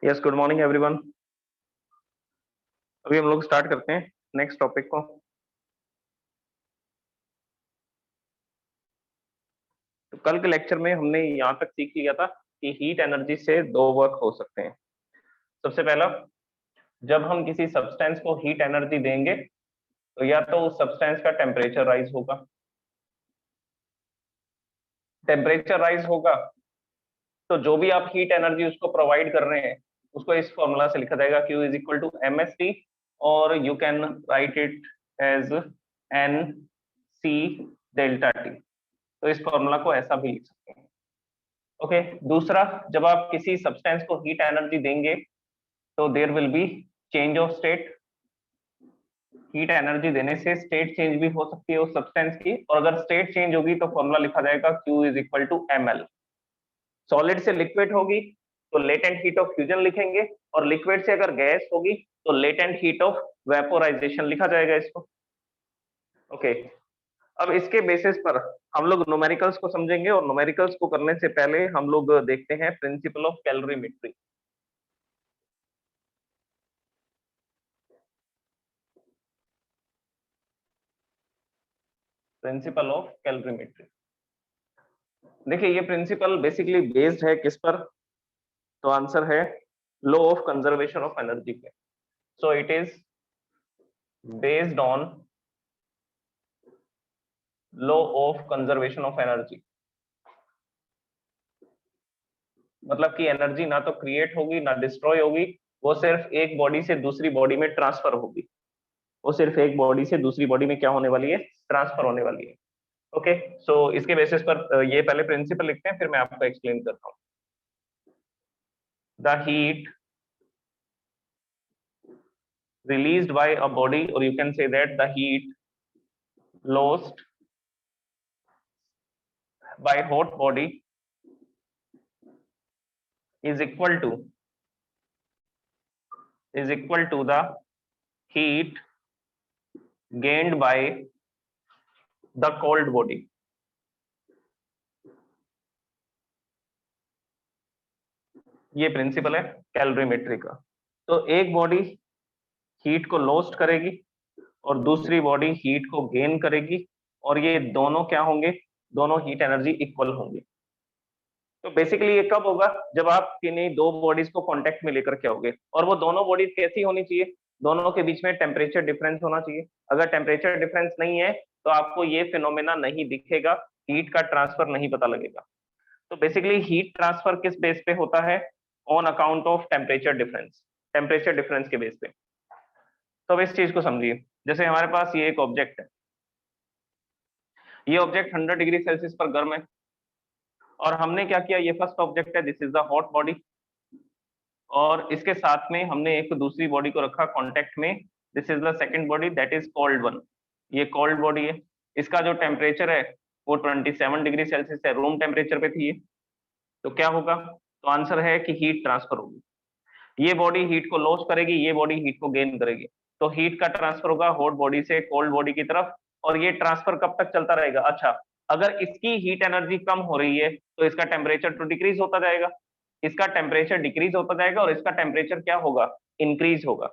Yes, good morning everyone. अभी हम लोग स्टार्ट करते हैं नेक्स्ट टॉपिक को। तो कल के लेक्चर में हमने यहाँ तक सीख लिया था कि हीट एनर्जी से दो वर्क हो सकते हैं। सबसे पहला, जब हम किसी सब्सटेंस को हीट एनर्जी देंगे तो या तो उस सब्सटेंस का टेम्परेचर राइज होगा। टेम्परेचर राइज होगा तो जो भी आप हीट एनर्जी उसको प्रोवाइड कर रहे हैं उसको इस फॉर्मूला से लिखा जाएगा, Q is equal to mst, और you can write it as N C delta T. तो इस फॉर्मूला को ऐसा भी लिख सकते हैं। ओके, दूसरा, जब आप किसी सब्सटेंस को हीट एनर्जी देंगे तो there will be change of state. Heat energy देने से स्टेट चेंज भी हो सकती है उस सब्सटेंस की, और अगर स्टेट चेंज होगी तो फॉर्मूला लिखा जाएगा Q is equal to ml। Solid से लिक्विड होगी तो लेटेंट हीट ऑफ फ्यूजन लिखेंगे, और लिक्विड से अगर गैस होगी तो लेटेंट हीट ऑफ वेपोराइजेशन लिखा जाएगा इसको। ओके, अब इसके बेसिस पर हम लोग न्यूमेरिकल्स को समझेंगे, और न्यूमेरिकल्स को करने से पहले हम लोग देखते हैं principle of calorimetry. Principle of calorimetry, देखिए ये प्रिंसिपल बेसिकली बेस्ड है किस पर? तो आंसर है law of conservation of energy पे। So it is based on law of conservation of energy. मतलब कि एनर्जी ना तो क्रिएट होगी ना डिस्ट्रॉय होगी, वो सिर्फ एक बॉडी से दूसरी बॉडी में ट्रांसफर होगी। वो सिर्फ एक बॉडी से दूसरी बॉडी में क्या होने वाली है? ट्रांसफर होने वाली है। ओके, सो इसके बेसिस पर ये पहले प्रिंसिपल लिखते हैं, फिर मैं आपको एक्सप्लेन करता हूँ। The heat released by a body, or you can say that the heat lost by hot body is equal to the heat gained by the cold body। ये प्रिंसिपल है कैलोरीमेट्री का। तो एक बॉडी हीट को lost करेगी और दूसरी body heat को गेन करेगी, और ये दोनों क्या होंगे? दोनों हीट एनर्जी इक्वल होंगे। तो बेसिकली ये कब होगा? जब आप किन्हीं दो बॉडीज को कांटेक्ट में लेकर के आओगे, और वो दोनों बॉडीज कैसी होनी चाहिए? दोनों के बीच में टेम्परेचर डिफरेंस होना चाहिए। अगर टेम्परेचर डिफरेंस नहीं है तो आपको ये फिनोमेना नहीं दिखेगा, हीट का ट्रांसफर नहीं पता लगेगा। तो बेसिकली हीट ट्रांसफर किस बेस पे होता है? On account of temperature difference, temperature difference के बेस पे। तो अब इस चीज को समझिए, जैसे हमारे पास ये एक ऑब्जेक्ट है, ये ऑब्जेक्ट 100 डिग्री सेल्सियस पर गर्म है, और हमने क्या किया? ये फर्स्ट ऑब्जेक्ट है, this is the hot body, और इसके साथ में हमने एक दूसरी बॉडी को रखा कांटेक्ट में, this is the second body, that is cold one. ये कोल्ड बॉडी है, इसका जो टेम्परेचर है वो 27 डिग्री सेल्सियस है, रूम टेम्परेचर पे थी ये। तो क्या होगा? तो आंसर है कि हीट ट्रांसफर होगी। ये बॉडी हीट को लॉस करेगी, ये बॉडी हीट को गेन करेगी, तो हीट का ट्रांसफर होगा हॉट बॉडी से कोल्ड बॉडी की तरफ। और ये ट्रांसफर कब तक चलता रहेगा? अच्छा, अगर इसकी हीट एनर्जी कम हो रही है तो इसका टेम्परेचर तो डिक्रीज होता जाएगा, इसका टेम्परेचर डिक्रीज होता जाएगा, और इसका टेम्परेचर क्या होगा? इंक्रीज होगा।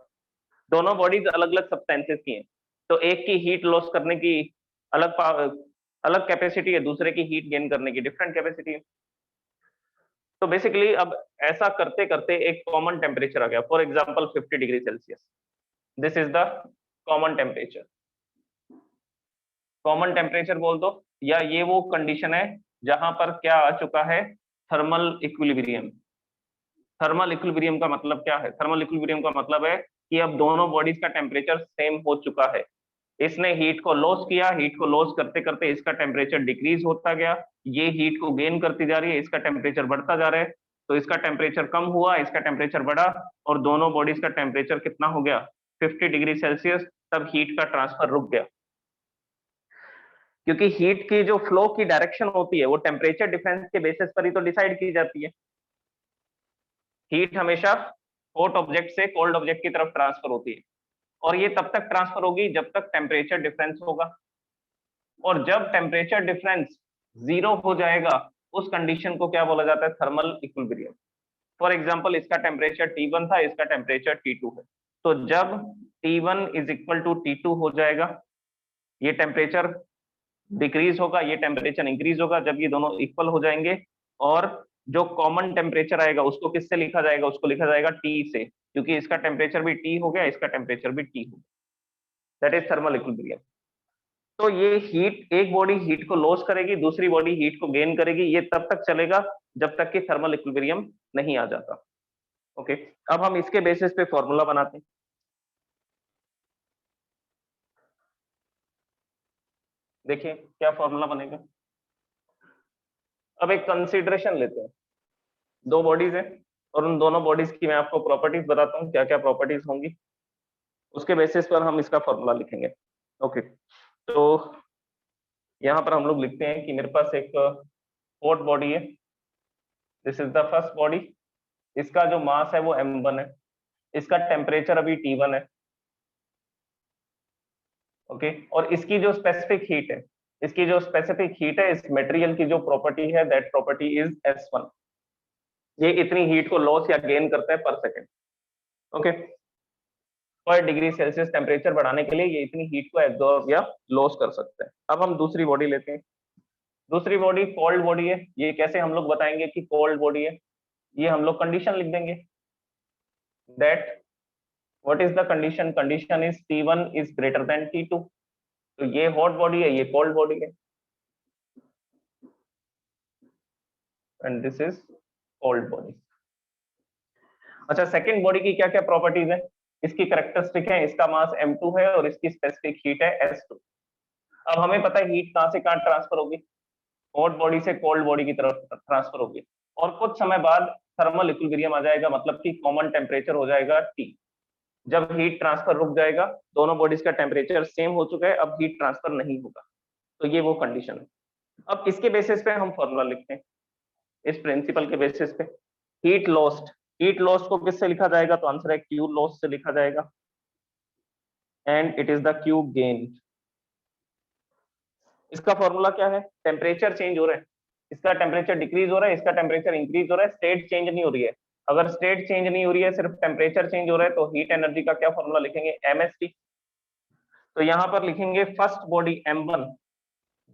दोनों बॉडीज अलग अलग सब्सटेंसेस की हैं, तो एक की हीट लॉस करने की अलग अलग कैपेसिटी है, दूसरे की हीट गेन करने की डिफरेंट कैपेसिटी है। तो बेसिकली अब ऐसा करते करते एक कॉमन टेम्परेचर आ गया, for example 50 degree Celsius, this is the common temperature. Common temperature बोल दो, या ये वो कंडीशन है जहां पर क्या आ चुका है? Thermal equilibrium. थर्मल इक्विलिब्रियम का मतलब क्या है? थर्मल इक्विलिब्रियम का मतलब है कि अब दोनों बॉडीज का टेम्परेचर सेम हो चुका है। इसने हीट को लॉस किया, हीट को लॉस करते करते इसका टेम्परेचर डिक्रीज होता गया, ये हीट को गेन करती जा रही है, इसका टेम्परेचर बढ़ता जा रहा है। तो इसका टेम्परेचर कम हुआ, इसका टेम्परेचर बढ़ा, और दोनों बॉडीज का टेम्परेचर कितना हो गया? 50 डिग्री सेल्सियस। तब हीट का ट्रांसफर रुक गया, क्योंकि हीट की जो फ्लो की डायरेक्शन होती है वो टेम्परेचर डिफरेंस के बेसिस पर ही तो डिसाइड की जाती है। हीट हमेशा हॉट ऑब्जेक्ट से कोल्ड ऑब्जेक्ट की तरफ ट्रांसफर होती है, और ये तब तक ट्रांसफर होगी जब तक टेम्परेचर डिफरेंस होगा, और जब टेम्परेचर डिफरेंस 0 हो जाएगा उस कंडीशन को क्या बोला जाता है? Thermal equilibrium. फॉर एग्जाम्पल इसका टेम्परेचर T1 था, इसका टेम्परेचर T2 है। तो जब T1 is equal to T2 हो जाएगा, ये टेम्परेचर डिक्रीज होगा, ये टेम्परेचर इंक्रीज होगा जब ये दोनों इक्वल हो जाएंगे। और जो कॉमन टेम्परेचर आएगा उसको किससे लिखा जाएगा? उसको लिखा जाएगा T से, क्योंकि इसका टेम्परेचर भी T हो गया, इसका टेम्परेचर भी T हो गया। That is thermal equilibrium. तो ये हीट, एक बॉडी हीट को लॉस करेगी, दूसरी बॉडी हीट को गेन करेगी, ये तब तक चलेगा जब तक कि थर्मल इक्विलिब्रियम नहीं आ जाता। ओके, अब हम इसके बेसिस पे फॉर्मूला बनाते हैं। देखिए क्या फॉर्मूला बनेगा। अब एक कंसीडरेशन लेते हैं, दो बॉडीज है और उन दोनों बॉडीज की मैं आपको प्रॉपर्टीज बताता हूँ, क्या क्या प्रॉपर्टीज होंगी, उसके बेसिस पर हम इसका फॉर्मूला लिखेंगे। ओके, तो यहाँ पर हम लोग लिखते हैं कि मेरे पास एक हॉट बॉडी है, this is the first body, इसका जो मास है वो m1 है, इसका टेम्परेचर अभी T1 है। ओके, और इसकी जो स्पेसिफिक हीट है, इसकी जो स्पेसिफिक हीट है, इस मटेरियल की जो प्रॉपर्टी है, दैट प्रॉपर्टी इज S1। ये इतनी हीट को लॉस या गेन करता है पर सेकेंड। ओके, पर डिग्री सेल्सियस टेम्परेचर बढ़ाने के लिए ये इतनी हीट को एब्जॉर्ब या लॉस कर सकते हैं। अब हम दूसरी बॉडी लेते हैं। दूसरी बॉडी कोल्ड बॉडी है। ये कैसे हम लोग बताएंगे कि कोल्ड बॉडी है? ये हम लोग कंडीशन लिख देंगे, that what is the condition? Condition is T1 is greater than T2। तो ये हॉट बॉडी है, ये कोल्ड बॉडी है, and this is cold body. अच्छा, सेकंड बॉडी की क्या क्या प्रॉपर्टीज है? इसकी करेक्टरिस्टिक है, इसका मास m2 है और इसकी स्पेसिफिक हीट है S2। अब हमें पता है हीट कहां से कहां ट्रांसफर होगी, हॉट बॉडी से कोल्ड बॉडी की तरफ ट्रांसफर होगी, और कुछ समय बाद थर्मल इक्विलिब्रियम आ जाएगा, मतलब कि कॉमन टेम्परेचर हो जाएगा T। जब हीट ट्रांसफर रुक जाएगा, दोनों बॉडीज का टेम्परेचर सेम हो चुका है, अब हीट ट्रांसफर नहीं होगा, तो ये वो कंडीशन है। अब इसके बेसिस पे हम फॉर्मूला लिखते हैं, इस प्रिंसिपल के बेसिस पे। हीट लॉस्ट, हीट लॉस को किससे लिखा जाएगा? तो आंसर है क्यू लॉस से लिखा जाएगा, and it is the Q gain. इसका फॉर्मूला क्या है? टेम्परेचर चेंज हो रहा है, इसका टेम्परेचर डिक्रीज हो रहा है, इसका टेम्परेचर इंक्रीज हो रहा है, स्टेट चेंज नहीं हो रही है। अगर स्टेट चेंज नहीं हो रही है, सिर्फ टेम्परेचर चेंज हो रहा है, तो हीट एनर्जी का क्या फॉर्मूला लिखेंगे? MST। तो यहाँ पर लिखेंगे फर्स्ट बॉडी M1,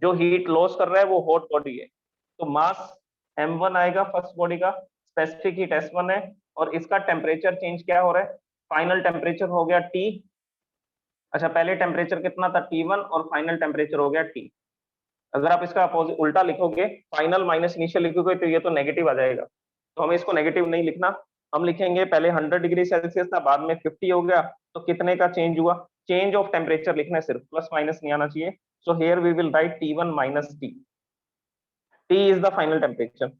जो हीट लॉस कर रहा है वो हॉट बॉडी है, तो मास m1 आएगा फर्स्ट बॉडी का, स्पेसिफिक हीट S1 है, और इसका टेम्परेचर चेंज क्या हो रहा है? फाइनल टेम्परेचर हो गया T। अच्छा, पहले टेम्परेचर कितना था? T1, और फाइनल टेम्परेचर हो गया T। अगर आप इसका अपोजिट उल्टा लिखोगे, फाइनल माइनस इनिशियल लिखोगे, तो ये तो नेगेटिव आ जाएगा, तो हमें इसको नेगेटिव नहीं लिखना। हम लिखेंगे पहले 100 डिग्री सेल्सियस था, बाद में 50 हो गया, तो कितने का चेंज हुआ? चेंज ऑफ टेम्परेचर लिखना है सिर्फ, प्लस माइनस नहीं आना चाहिए। So here we will write T1 minus T। T is the final temperature.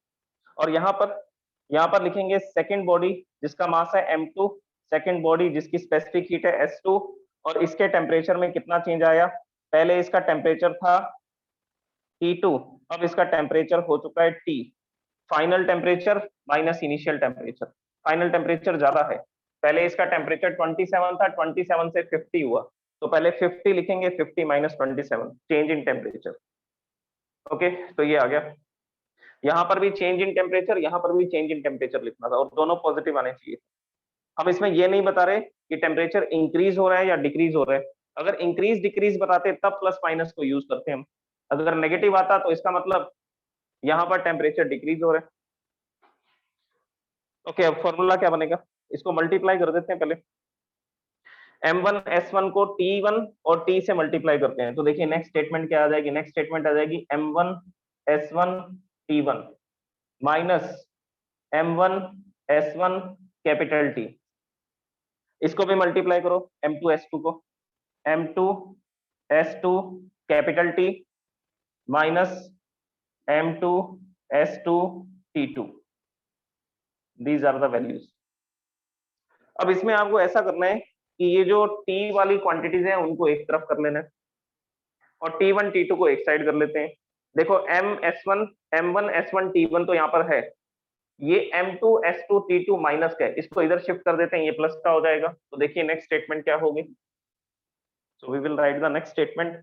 और यहाँ पर लिखेंगे सेकेंड बॉडी जिसका मास है M2, सेकेंड बॉडी जिसकी स्पेसिफिक हीट है S2, और इसके टेम्परेचर में कितना चेंज आया? पहले इसका टेम्परेचर था T2, अब इसका टेम्परेचर हो चुका है T। Final temperature minus initial temperature, final temperature ज्यादा है, पहले इसका टेम्परेचर 27 था, 27 से 50 हुआ, तो पहले 50 लिखेंगे, 50 minus 27, change in temperature. Okay, तो ये आ गया। यहाँ पर भी चेंज इन टेम्परेचर, यहाँ पर भी चेंज इन टेम्परेचर लिखना था, और दोनों पॉजिटिव आने चाहिए। हम इसमें ये नहीं बता रहे कि टेम्परेचर इंक्रीज हो रहा है या डिक्रीज हो रहा है। अगर इंक्रीज डिक्रीज बताते तब प्लस माइनस को यूज करते हम, अगर नेगेटिव आता तो इसका मतलब यहाँ पर टेम्परेचर डिक्रीज हो रहा है। ओके, अब फॉर्मूला क्या बनेगा? इसको मल्टीप्लाई कर देते हैं पहले। M1 S1 को T1 और T से मल्टीप्लाई करते हैं, तो देखिए नेक्स्ट स्टेटमेंट क्या आ जाएगी? नेक्स्ट स्टेटमेंट आ जाएगी M1 S1 T1 minus M1 S1 capital T। इसको भी मल्टीप्लाई करो, M2 S2 को, M2 S2 capital T minus M2 S2 T2। These are the values. अब इसमें आपको ऐसा करना है कि ये जो T वाली क्वांटिटीज हैं उनको एक तरफ कर लेना है, और T1 T2 को एक साइड कर लेते हैं। देखो M1 S1 T1 तो यहाँ पर है, ये M2 S2 T2 माइनस का है, इसको इधर शिफ्ट कर देते हैं, ये प्लस का हो जाएगा। तो देखिए नेक्स्ट स्टेटमेंट क्या होगी, so we will write the next statement.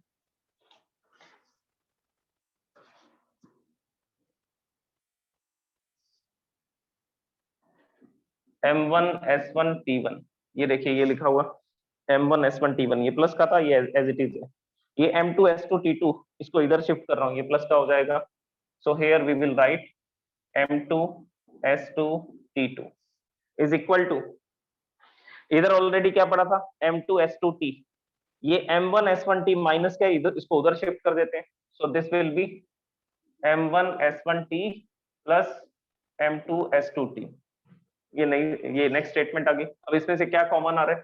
M1S1T1, ये देखिए ये लिखा हुआ M1S1T1, ये प्लस का था, ये एज इट इज है। ये M2S2T2, इसको इधर शिफ्ट कर रहा हूँ, ये प्लस का हो जाएगा। So here we will write M2S2T2 is equal to, इधर ऑलरेडी क्या पड़ा था M2S2T, ये M1S1T माइनस क्या, इधर इसको उधर शिफ्ट कर देते हैं। सो this will B M1S1T plus M2S2T। ये नहीं, ये नेक्स्ट स्टेटमेंट आ गई। अब इसमें से क्या कॉमन आ रहा है,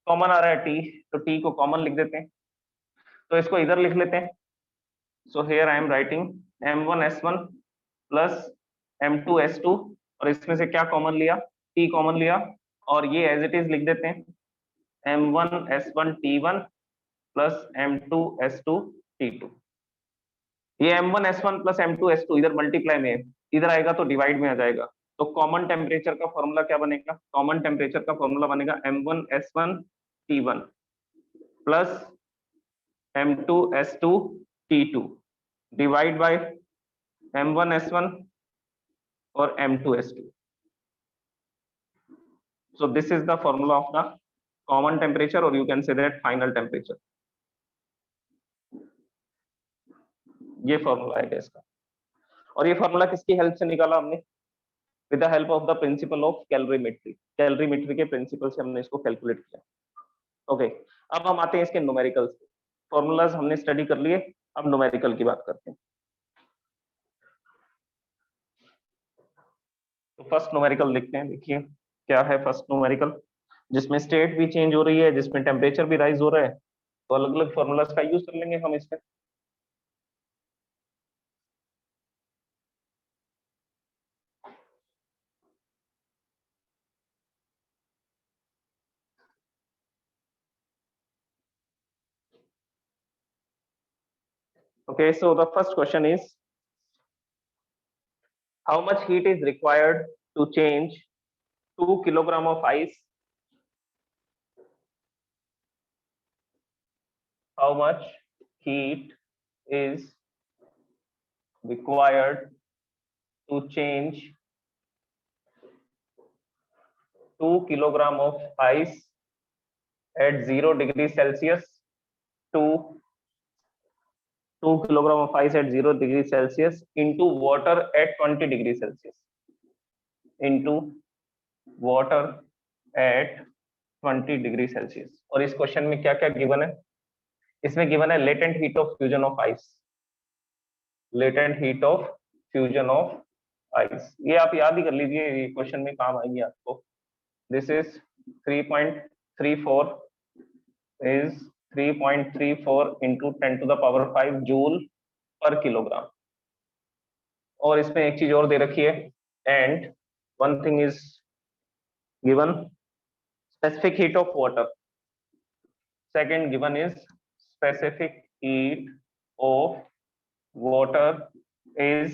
कॉमन आ रहा है T, तो T को कॉमन लिख देते हैं, तो इसको इधर लिख लेते हैं। So here I am writing M1S1 plus M2S2, और इसमें से क्या कॉमन लिया, T कॉमन लिया, और ये एज इट इज लिख देते हैं M1S1T1 प्लस M2S2T2। ये M1S1 प्लस M2S2 इधर मल्टीप्लाई में है, इधर आएगा तो डिवाइड में आ जाएगा। तो कॉमन टेम्परेचर का फॉर्मूला क्या बनेगा, कॉमन टेम्परेचर का फॉर्मूला बनेगा M1S1T1 plus M2S2T2 divide by M1S1 और M2S2। So this is the formula of the common temperature, or you can say that final temperature. ये फॉर्मूला है इसका, और ये फॉर्मूला किसकी हेल्प से निकाला हमने, with the help of the principle of calorimetry. Calorimetry के प्रिंसिपल से हमने इसको कैलकुलेट किया। ओके, अब हम आते हैं इसके न्यूमेरिकल्स। फॉर्मूलाज हमने स्टडी कर लिए, अब न्यूमेरिकल की बात करते हैं। तो फर्स्ट न्यूमेरिकल लिखते हैं, देखिए क्या है फर्स्ट न्यूमेरिकल, जिसमें स्टेट भी चेंज हो रही है, जिसमें टेम्परेचर भी राइज हो रहा है, तो अलग अलग फॉर्मूलाज का यूज कर लेंगे हम इसमें। Okay, so the first question is, how much heat is required to change 2 kilogram of ice? How much heat is required to change 2 kilogram of ice at 0 degrees Celsius to 2 kilogram of ice at 0 degrees Celsius into water at 20 degrees Celsius, into water at 20 degree Celsius. और इस question में क्या क्या given है, इसमें given है latent heat of fusion of ice, latent heat of fusion of ice, ये आप याद ही कर लीजिए, ये क्वेश्चन में काम आएंगे आपको। This is 3.34 is 3.34 into 10 to the power 5 joule पर किलोग्राम। और इसमें एक चीज और दे रखी है, and one thing is given, specific heat of water, second given is specific heat of water is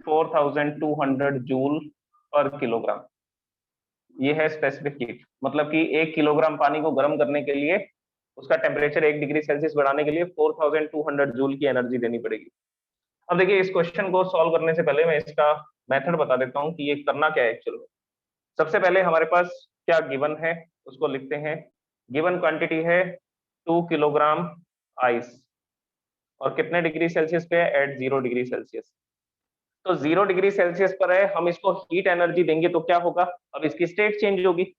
4200 joule पर किलोग्राम। ये है स्पेसिफिक हीट, मतलब कि 1 किलोग्राम पानी को गर्म करने के लिए उसका टेम्परेचर 1 डिग्री सेल्सियस बढ़ाने के लिए 4200 जूल की एनर्जी देनी पड़ेगी। अब देखिए इस क्वेश्चन को सॉल्व करने से पहले मैं इसका मेथड बता देता हूँ कि ये करना क्या है एक्चुअल में। सबसे पहले हमारे पास क्या गिवन है उसको लिखते हैं। गिवन क्वांटिटी है 2 किलोग्राम आइस, और कितने डिग्री सेल्सियस पे है, एट 0 डिग्री सेल्सियस। तो 0 डिग्री सेल्सियस पर है, हम इसको हीट एनर्जी देंगे तो क्या होगा, अब इसकी स्टेट चेंज होगी।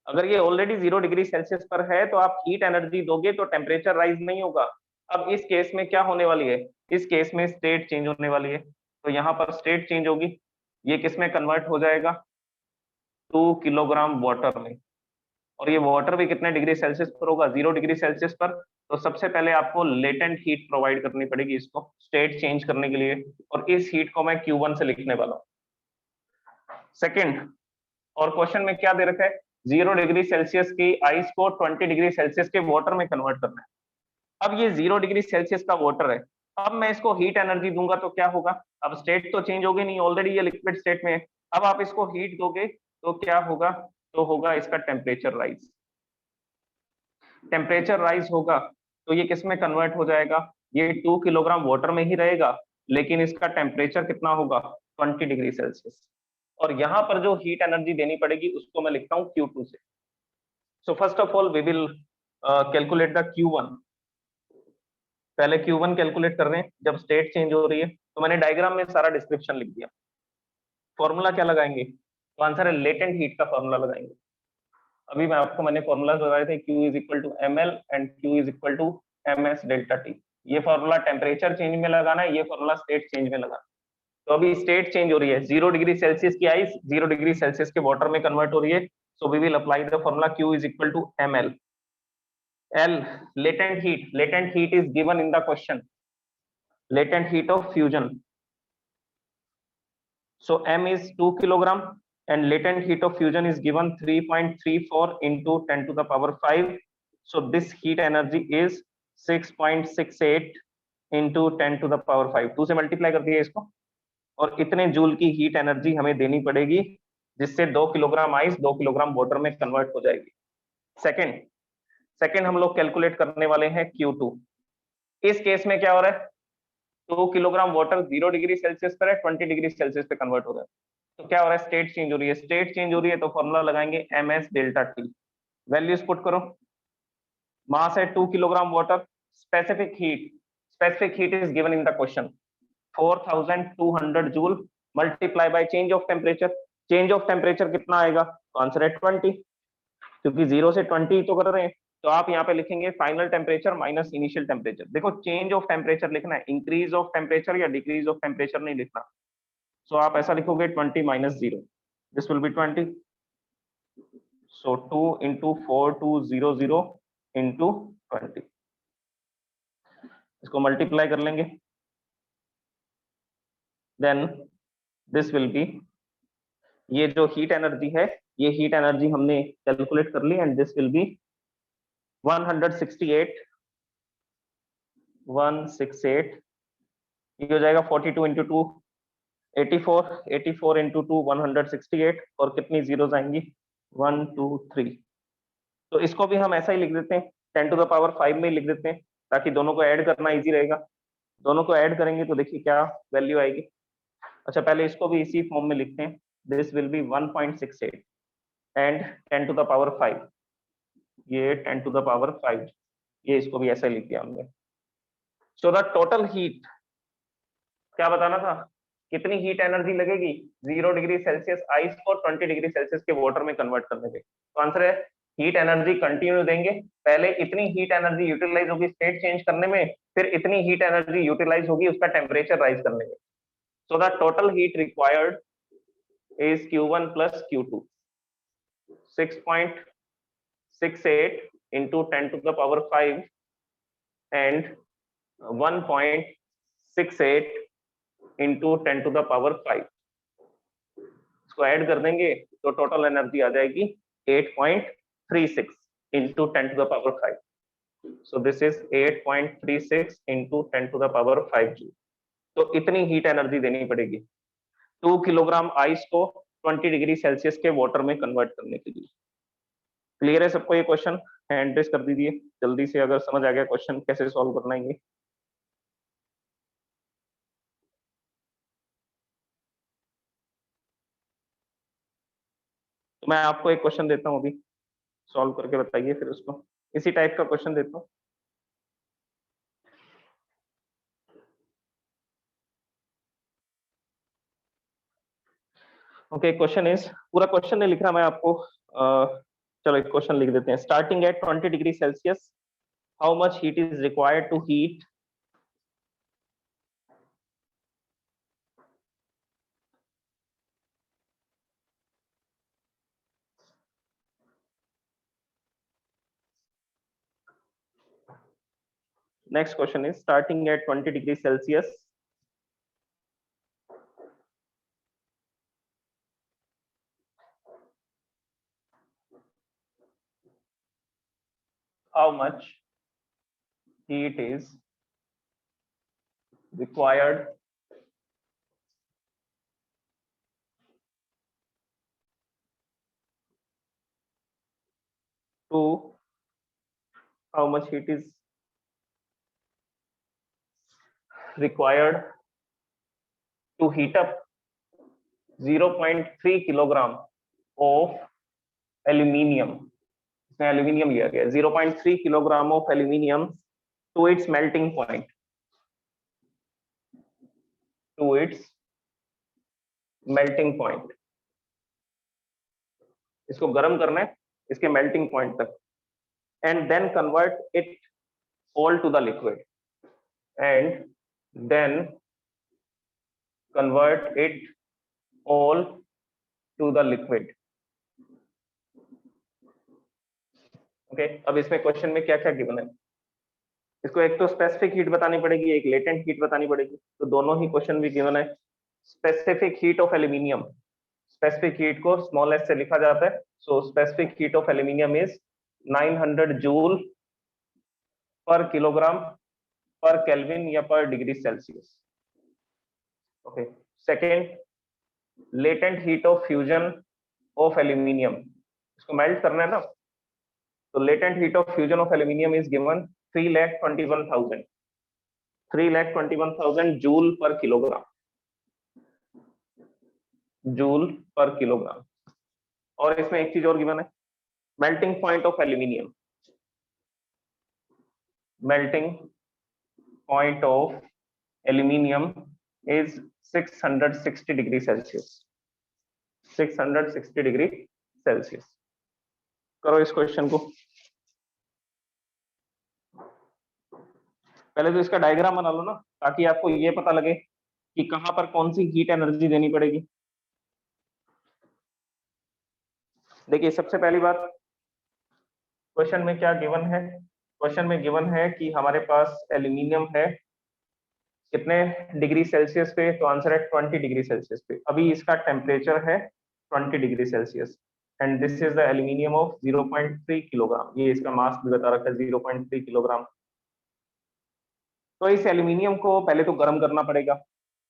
अगर ये ऑलरेडी 0 डिग्री सेल्सियस पर है तो आप हीट एनर्जी दोगे तो टेम्परेचर राइज नहीं होगा। अब इस केस में क्या होने वाली है, इस केस में स्टेट चेंज होने वाली है, तो यहाँ पर स्टेट चेंज होगी। ये किस में कन्वर्ट हो जाएगा, 2 किलोग्राम वाटर में, और ये वाटर भी कितने डिग्री सेल्सियस पर होगा, 0 डिग्री सेल्सियस पर। तो सबसे पहले आपको लेटेंट हीट प्रोवाइड करनी पड़ेगी इसको स्टेट चेंज करने के लिए, और इस हीट को मैं Q1 से लिखने वाला हूँ। सेकेंड, और क्वेश्चन में क्या दे रखा है, 0 डिग्री सेल्सियस की आइस को 20 डिग्री सेल्सियस के वाटर में कन्वर्ट करना है। अब ये 0 डिग्री सेल्सियस का वाटर है, अब मैं इसको हीट एनर्जी दूंगा तो क्या होगा, अब स्टेट तो चेंज होगी नहीं, ऑलरेडी ये लिक्विड स्टेट में है। अब आप इसको हीट दोगे तो क्या होगा, तो होगा इसका टेम्परेचर राइज। टेम्परेचर राइज होगा तो ये किस में कन्वर्ट हो जाएगा, ये 2 किलोग्राम वाटर में ही रहेगा, लेकिन इसका टेम्परेचर कितना होगा, 20 डिग्री सेल्सियस। और यहाँ पर जो हीट एनर्जी देनी पड़ेगी उसको मैं लिखता हूँ Q2 से। So first of all we will calculate the Q1। पहले Q1 कैलकुलेट कर रहे हैं जब स्टेट चेंज हो रही है। तो मैंने डायग्राम में सारा डिस्क्रिप्शन लिख दिया। फॉर्मूला क्या लगाएंगे? तो आंसर है लेटेंट हीट का फॉर्मूला लगाएंगे। अभी मैं आपको मैंने फॉर्मूला लगाए थे, Q is equal to ml and Q is equal to ms delta टी। ये फॉर्मूला टेम्परेचर चेंज में लगाना है, ये फॉर्मूला स्टेट चेंज में लगाना है। तो अभी स्टेट चेंज हो रही है, 0 डिग्री सेल्सियस की आइस 0 डिग्री सेल्सियस के वाटर में कन्वर्ट हो रही है। So we will apply the formula Q is equal to ml। L, latent heat is given in the question, latent heat of fusion. So m is 2 kilogram and latent heat of fusion is given 3.34 into 10 to the power 5. So this heat energy is 6.68 into 10 to the power 5। 2 से multiply कर दिया इसको, और इतने joule की heat energy हमें देनी पड़ेगी, जिससे 2 किलोग्राम आइस 2 किलोग्राम वाटर में कन्वर्ट हो जाएगी। सेकेंड हम लोग कैलकुलेट करने वाले हैं Q2। इस केस में क्या हो रहा है, 2 किलोग्राम वाटर 0 डिग्री सेल्सियस पर है, 20 डिग्री सेल्सियस पे कन्वर्ट हो रहा है। तो क्या हो रहा है, स्टेट चेंज हो रही है। स्टेट चेंज हो रही है तो फॉर्मूला लगाएंगे ms delta T. Values put करो। मास है 2 kilogram water, specific heat is given in the question 4200 joule multiply by change of temperature. Change of temperature कितना आएगा, तो आंसर है 20, क्योंकि 0 से 20 तो कर रहे हैं। तो आप यहाँ पे लिखेंगे final temperature minus initial temperature. देखो चेंज ऑफ टेम्परेचर लिखना है, इंक्रीज ऑफ टेम्परेचर या डिक्रीज ऑफ टेम्परेचर नहीं लिखना। सो आप ऐसा लिखोगे 20 minus 0, this will B 20। So 2 into 4200 into 20, इसको मल्टीप्लाई कर लेंगे, देन दिस विल बी, ये जो हीट एनर्जी है ये हीट एनर्जी हमने कैलकुलेट कर ली, एंड दिस विल बी 168 ये हो जाएगा 42 इंटू 2 84 इंटू 2 168, और कितनी जीरोस आएंगी 1 2 3। तो इसको भी हम ऐसा ही लिख देते हैं, 10 टू द पावर 5 में ही लिख देते हैं, ताकि दोनों को ऐड करना इजी रहेगा। दोनों को ऐड करेंगे तो देखिए क्या वैल्यू आएगी। अच्छा पहले इसको भी इसी फॉर्म में लिखते हैं, this will be 1.68 and 10 to the power 5, ये 10 टू द पावर 5, ये इसको भी ऐसा लिख दिया हमने। सो द टोटल हीट, क्या बताना था, कितनी हीट एनर्जी लगेगी 0 डिग्री सेल्सियस आइस को 20 डिग्री सेल्सियस के वाटर में कन्वर्ट करने के। तो आंसर है हीट एनर्जी कंटिन्यू देंगे, पहले इतनी हीट एनर्जी यूटिलाइज होगी स्टेट चेंज करने में, फिर इतनी हीट एनर्जी यूटिलाइज होगी उसका टेम्परेचर राइज करने में। सो the total heat required is Q1 plus Q2, 6.68 into 10 to the power 5 and 1.68 into 10 to the power 5। इसको ऐड कर देंगे तो टोटल एनर्जी आ जाएगी 8.36 into 10 to the power 5। So this is 8.36 into 10 to the power 5 joule. तो इतनी heat energy देनी पड़ेगी 2 kilogram ice को 20 डिग्री सेल्सियस के वाटर में कन्वर्ट करने के लिए। क्लियर है सबको ये क्वेश्चन? हैंड रेस कर दीजिए जल्दी से अगर समझ आ गया क्वेश्चन कैसे सॉल्व करना है ये। तो मैं आपको एक क्वेश्चन देता हूँ, अभी सॉल्व करके बताइए फिर उसको। इसी टाइप का क्वेश्चन देता हूँ। ओके क्वेश्चन इज, पूरा क्वेश्चन नहीं लिख रहा मैं आपको, चलो एक क्वेश्चन लिख देते हैं। Starting at 20 degree Celsius, how much heat is required to heat next question is starting at 20 degree Celsius, how much heat is required to, how much heat is required to heat up 0.3 kilogram of aluminium, इसमें aluminium लिया गया 0.3 kilogram of aluminium to its melting point, to its melting point. इसको गर्म करना है इसके melting point तक, and then convert it all to the liquid, and then convert it all to the liquid। Okay, अब इसमें क्वेश्चन में क्या क्या गिवन है, इसको एक तो स्पेसिफिक हीट बतानी पड़ेगी, एक लेटेंट हीट बतानी पड़ेगी, तो दोनों ही क्वेश्चन भी गिवन है। Specific heat of aluminium, specific heat को स्मॉल एस से लिखा जाता है, so specific heat of aluminium is 900 joule पर किलोग्राम पर केल्विन या पर degree Celsius. Okay, second, latent heat of fusion of aluminium, इसको मेल्ट करना है ना, तो latent heat of fusion of aluminium is given 3,21,000, 3,21,000 joule पर किलोग्राम, जूल पर किलोग्राम। और इसमें एक चीज और गिवन है, melting point of aluminium, melting point of aluminium is 660 degree Celsius, 660 degree Celsius. करो इस क्वेश्चन को, पहले तो इसका डायग्राम बना लो ना, ताकि आपको ये पता लगे कि कहां पर कौन सी हीट एनर्जी देनी पड़ेगी। देखिए सबसे पहली बात, क्वेश्चन में क्या गिवन है, क्वेश्चन में गिवन है कि हमारे पास एल्यूमिनियम है कितने डिग्री सेल्सियस पे, तो आंसर है 20 डिग्री सेल्सियस पे। अभी इसका टेम्परेचर है 20 degree Celsius, and this is the aluminium of 0.3 kilogram, ये इसका मास भी बता रखा है 0.3 किलोग्राम। तो इस एल्यूमिनियम को पहले तो गर्म करना पड़ेगा,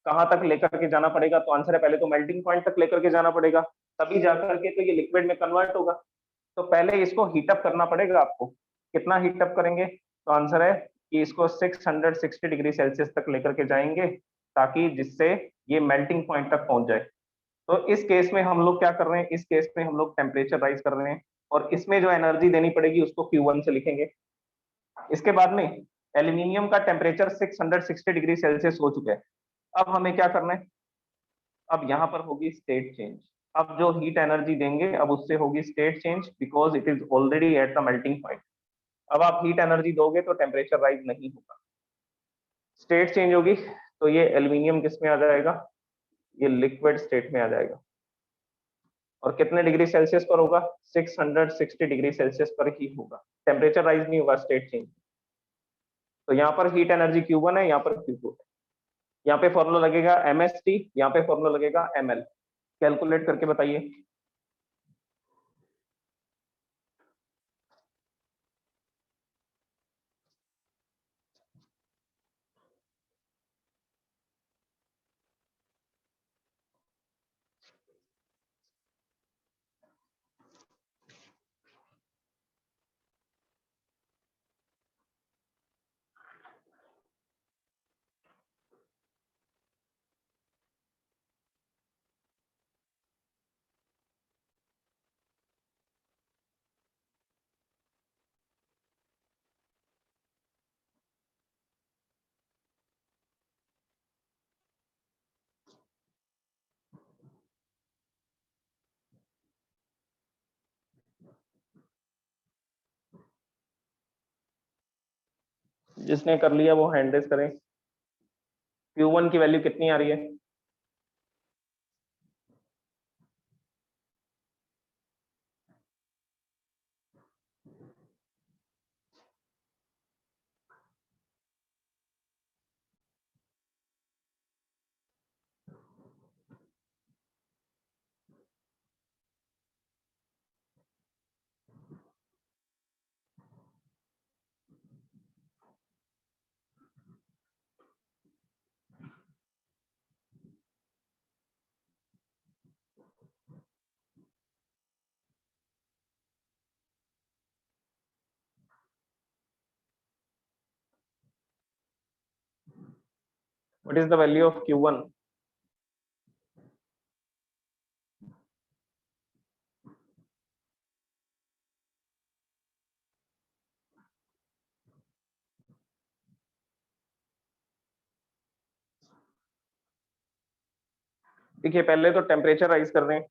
कहां तक लेकर के जाना पड़ेगा, तो आंसर है पहले तो मेल्टिंग पॉइंट तक लेकर के जाना पड़ेगा, तभी जाकर के तो ये लिक्विड में कन्वर्ट होगा। तो पहले इसको हीटअप करना पड़ेगा आपको, कितना हीटअप करेंगे, तो आंसर है कि इसको 660 डिग्री सेल्सियस तक लेकर के जाएंगे, ताकि जिससे ये मेल्टिंग पॉइंट तक पहुंच जाए। तो इस केस में हम लोग क्या कर रहे हैं, इस केस में हम लोग टेम्परेचर राइज कर रहे हैं, और इसमें जो एनर्जी देनी पड़ेगी उसको Q1 से लिखेंगे। इसके बाद में एल्यूमिनियम का टेम्परेचर 660 डिग्री सेल्सियस हो चुका है, अब हमें क्या करना है, अब यहाँ पर होगी स्टेट चेंज। अब जो हीट एनर्जी देंगे अब उससे होगी state change, because it is already at the melting point. अब आप हीट एनर्जी दोगे तो टेम्परेचर राइज नहीं होगा, स्टेट चेंज होगी, तो ये एल्यूमिनियम किस में आ जाएगा, ये लिक्विड स्टेट में आ जाएगा। और कितने डिग्री सेल्सियस पर होगा, 660 डिग्री सेल्सियस पर ही होगा, टेम्परेचर राइज नहीं होगा, स्टेट चेंज। तो यहाँ पर हीट एनर्जी Q1 है, यहाँ पर Q2 है, यहाँ पे फॉर्मूला लगेगा MST, यहाँ पे फॉर्मूला लगेगा ML। कैलकुलेट करके बताइए। जिसने कर लिया वो हैंड रेज करें। Q1 की वैल्यू कितनी आ रही है, what is the value of Q1? देखिए पहले तो टेम्परेचर राइज कर रहे हैं,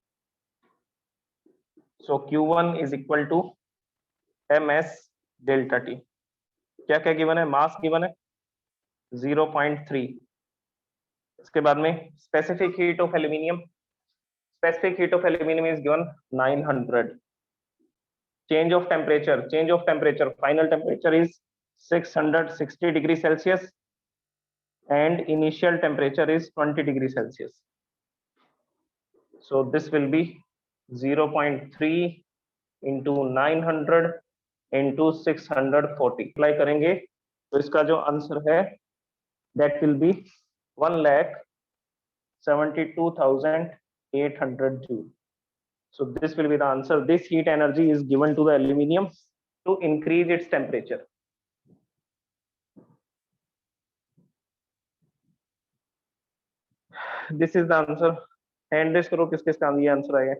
so Q1 is equal to ms delta T। क्या क्या गिवन है? मास गिवन है 0.3। इसके बाद में specific heat of aluminium, specific heat of aluminum is given 900. Change of temperature, final temperature is 660 degrees Celsius and initial temperature is 20 degrees Celsius. So this will be 0.3 into 900 into 640 apply करेंगे तो इसका जो answer है that will be 1,72,800 joule. So this will be the answer. This heat energy is given to the aluminium to increase its temperature. This is the answer. Hand raise करो किस किस का ये आंसर आएगा।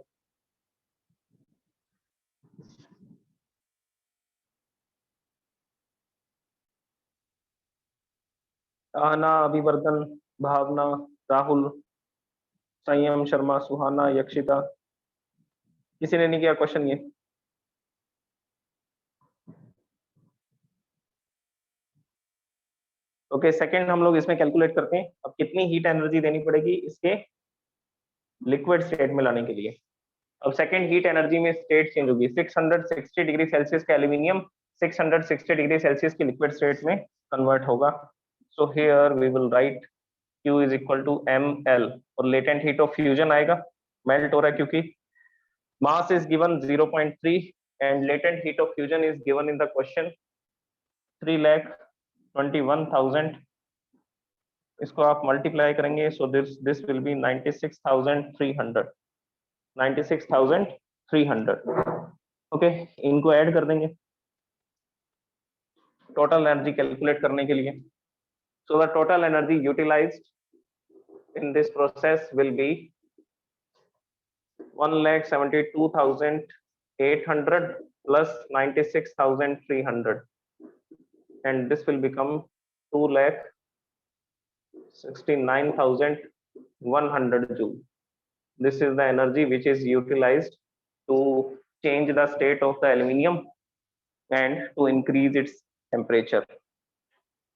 आहना, अभिवर्धन, भावना, राहुल, संयम, शर्मा, सुहाना, यक्षिता, किसी ने नहीं किया क्वेश्चन ये? ओके, सेकंड हम लोग इसमें कैलकुलेट करते हैं। अब कितनी हीट एनर्जी देनी पड़ेगी इसके लिक्विड स्टेट में लाने के लिए। अब सेकंड हीट एनर्जी में स्टेट चेंज होगी। 660 डिग्री सेल्सियस का एल्यूमिनियम 660 डिग्री सेल्सियस की लिक्विड स्टेट में कन्वर्ट होगा। So here we will write Q is equal to ml और लेटेंट हीट ऑफ फ्यूजन आएगा, मेल्ट हो रहा है क्योंकि mass is given 0.3 and latent heat of fusion is given in the question 3,21,000। इसको आप मल्टीप्लाई करेंगे so this will be 96,300। Okay, इनको ऐड कर देंगे टोटल एनर्जी कैलकुलेट करने के लिए। So the total energy utilized in this process will be 1,72,800 plus 96,300 and this will become 2,69,100 joule. This is the energy which is utilized to change the state of the aluminium and to increase its temperature.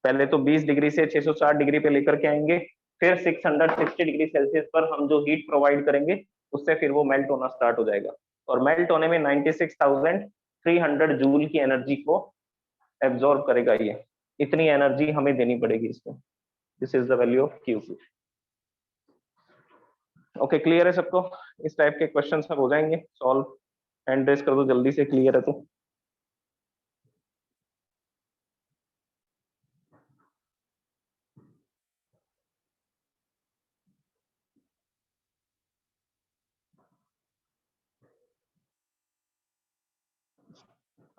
पहले तो 20 degree से 660 degree पे लेकर के आएंगे, फिर 660 degree Celsius पर हम जो हीट प्रोवाइड करेंगे उससे फिर वो मेल्ट होना स्टार्ट हो जाएगा और मेल्ट होने में 96,300 जूल की एनर्जी को एब्जॉर्ब करेगा। ये इतनी एनर्जी हमें देनी पड़ेगी इसको। This is the value of Q। Okay, clear है सबको? इस टाइप के क्वेश्चन सब हो जाएंगे सॉल्व। हैंड रेस कर दो जल्दी से, क्लियर है तो।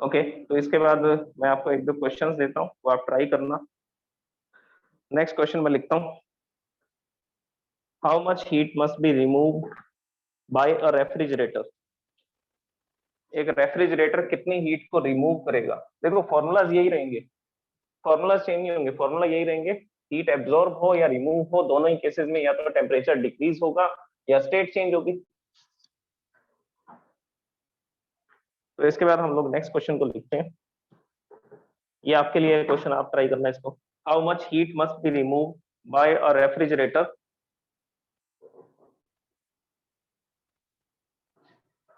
ओके, तो इसके बाद मैं आपको एक दो क्वेश्चंस देता हूँ, वो आप ट्राई करना। नेक्स्ट क्वेश्चन मैं लिखता हूँ, how much heat must be removed by a refrigerator. एक रेफ्रिजरेटर कितनी हीट को रिमूव करेगा? देखो फॉर्मूलाज यही रहेंगे, फॉर्मूलाज चेंज नहीं होंगे, फॉर्मूला यही रहेंगे। हीट एब्जॉर्ब हो या रिमूव हो, दोनों ही केसेस में या तो टेम्परेचर डिक्रीज होगा या स्टेट चेंज होगी। तो इसके बाद हम लोग नेक्स्ट क्वेश्चन को लिखते हैं। ये आपके लिए क्वेश्चन, आप ट्राई करना इसको। How much heat must be remove by a refrigerator,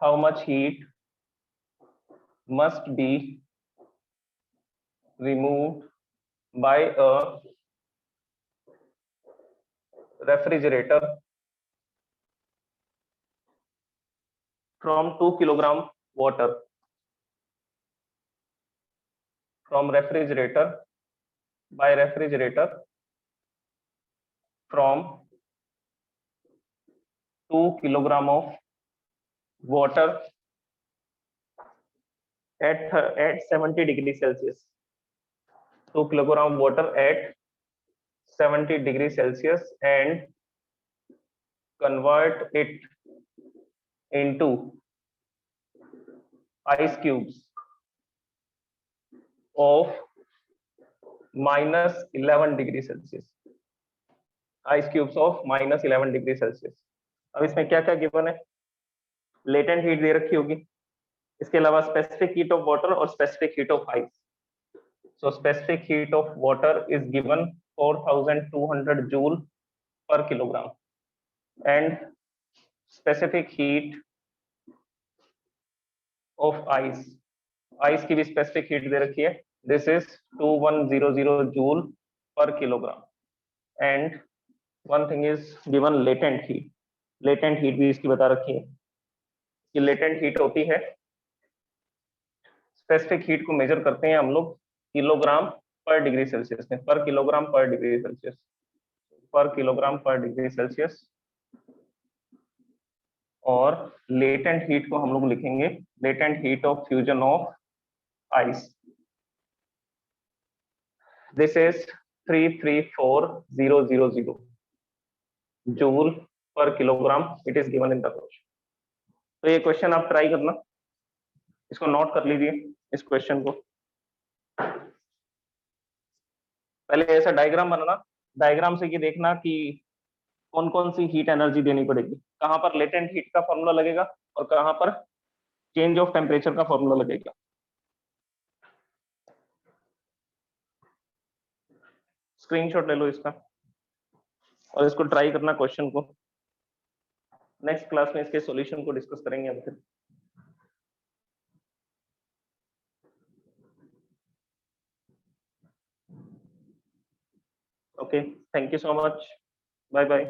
how much heat must be removed by a refrigerator from 2 kilogram water, from refrigerator by refrigerator from 2 kilogram of water at 70 degrees Celsius. 2 kilogram water at 70 degrees Celsius and convert it into ice cubes of -11 degrees Celsius. Ice cubes of -11 degrees Celsius. अब इसमें क्या क्या given है, latent heat दे रखी होगी, इसके अलावा specific heat of water और specific heat of ice. So specific heat of water is given 4200 joule पर kilogram and specific heat of ice, ice की भी स्पेसिफिक हीट दे रखी है, दिस इज 2100 जूल पर kilogram and one thing is given latent heat, latent heat भी इसकी बता रखी है कि लेटेंट हीट होती है, स्पेसिफिक हीट को मेजर करते हैं हम लोग किलोग्राम पर डिग्री सेल्सियस में, पर किलोग्राम पर डिग्री सेल्सियस, पर किलोग्राम पर डिग्री सेल्सियस। और लेटेंट हीट को हम लोग लिखेंगे latent heat of fusion of ice, this is 334000 joule पर kilogram, it is given in the question. तो ये क्वेश्चन आप ट्राई करना, इसको नोट कर लीजिए इस क्वेश्चन को। पहले ऐसा डायग्राम बनाना, डायग्राम से ये देखना कि कौन कौन सी हीट एनर्जी देनी पड़ेगी, कहां पर लेटेंट हीट का फॉर्मूला लगेगा और कहां पर चेंज ऑफ टेम्परेचर का फॉर्मूला लगेगा। स्क्रीनशॉट ले लो इसका और इसको ट्राई करना क्वेश्चन को, नेक्स्ट क्लास में इसके सॉल्यूशन को डिस्कस करेंगे हम फिर। Okay, thank you so much, bye bye.